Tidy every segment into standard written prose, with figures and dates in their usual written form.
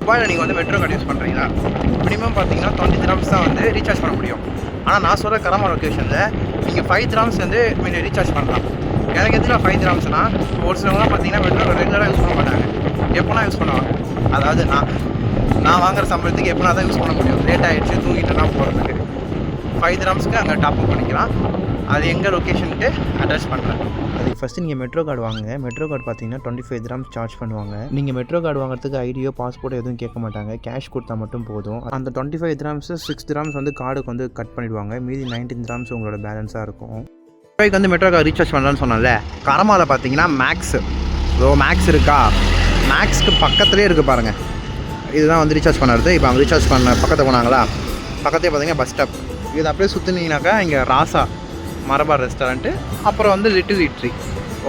துபாயில் நீங்கள் வந்து மெட்ரோ கார்டு யூஸ் பண்ணுறீங்களா, மினிமம் பார்த்தீங்கன்னா 20 dirhams தான் வந்து ரீசார்ஜ் பண்ண முடியும். ஆனால் நான் சொல்கிற கரமா லொக்கேஷனில் நீங்கள் 5 dirhams வந்து ரீசார்ஜ் பண்ணலாம். எனக்கு எதில் 5 dirhamsனால், ஒரு சிலவங்களாம் பார்த்தீங்கன்னா மெட்ரோ ரெகுலராக யூஸ் பண்ண மாட்டாங்க, எப்போனா யூஸ் பண்ணுவாங்க. அதாவது நான் வாங்குற சம்பளத்துக்கு எப்போனா தான் யூஸ் பண்ண முடியும். லேட் ஆகிடுச்சு தூங்கிட்டேன்னா போகிறதுக்கு 5 dirhamsக்கு அங்கே டாப்அப் பண்ணிக்கலாம். அது எங்கள் லொக்கேஷனுக்கு அட்ரஸ் பண்ணுறேன். அதுக்கு ஃபஸ்ட்டு நீங்கள் மெட்ரோ கார்டு வாங்குங்க. மெட்ரோ கார்டு பார்த்தீங்கன்னா 25 dirhams சார்ஜ் பண்ணுவாங்க. நீங்கள் மெட்ரோ கார்டு வாங்குறதுக்கு ஐடியோ பாஸ்போர்ட் எதுவும் கேட்க மாட்டாங்க, கேஷ் கொடுத்தா மட்டும் போதும். அந்த 25 dirhams 6 dirhams வந்து கார்டுக்கு வந்து கட் பண்ணிவிடுவாங்க. மீதி 19 dirhams உங்களோட பேலன்ஸாக இருக்கும். ரூபாய்க்கு வந்து மெட்ரோ கார்டு ரீசார்ஜ் பண்ணுறேன்னு சொன்னால, கரமாவில் பார்த்தீங்கன்னா மேக்ஸ் இருக்கா, மேக்ஸ்க்கு பக்கத்துலேயே இருக்குது பாருங்கள். இதுதான் வந்து ரீசார்ஜ் பண்ணுறது. இப்போ அவங்க ரீசார்ஜ் பண்ண பக்கத்தில் போனாங்களா, பக்கத்தே பார்த்தீங்கன்னா பஸ் ஸ்டாப். இது அப்படியே சுற்றினீங்கனாக்கா இங்கே ராசா மரபார் ரெஸ்டாரண்ட்டு, அப்புறம் வந்து லிட்டில் இட்ரி.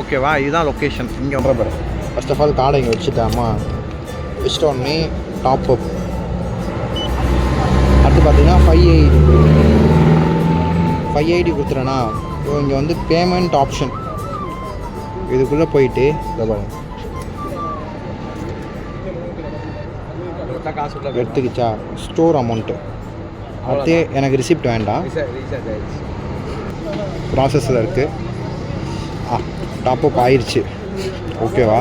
ஓகேவா, இதுதான் லொக்கேஷன். இங்கே பாரு, ஃபர்ஸ்ட் ஆஃப் ஆல் கார்டை இங்கே வச்சுட்டாமா, வச்சிட்டோடனே டாப் அப். அடுத்து பார்த்தீங்கன்னா 580 கொடுத்துறேன்னா, இங்கே வந்து பேமெண்ட் ஆப்ஷன் இதுக்குள்ளே போயிட்டு இதை பாருங்க, எடுத்துக்கிச்சா ஸ்டோர் அமௌண்ட்டு. அடுத்து எனக்கு ரிசிப்ட் வேண்டாம், ப்ராசஸில் இருக்குது. டாப்அப் ஆயிடுச்சு. ஓகேவா,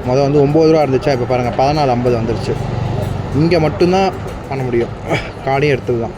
முதல் வந்து 9 ரூபா இருந்துச்சா, இப்போ பாருங்கள் 14.50 வந்துருச்சு. இங்கே மட்டும்தான் பண்ண முடியும், கார்டையும் எடுத்துக்கலாம்.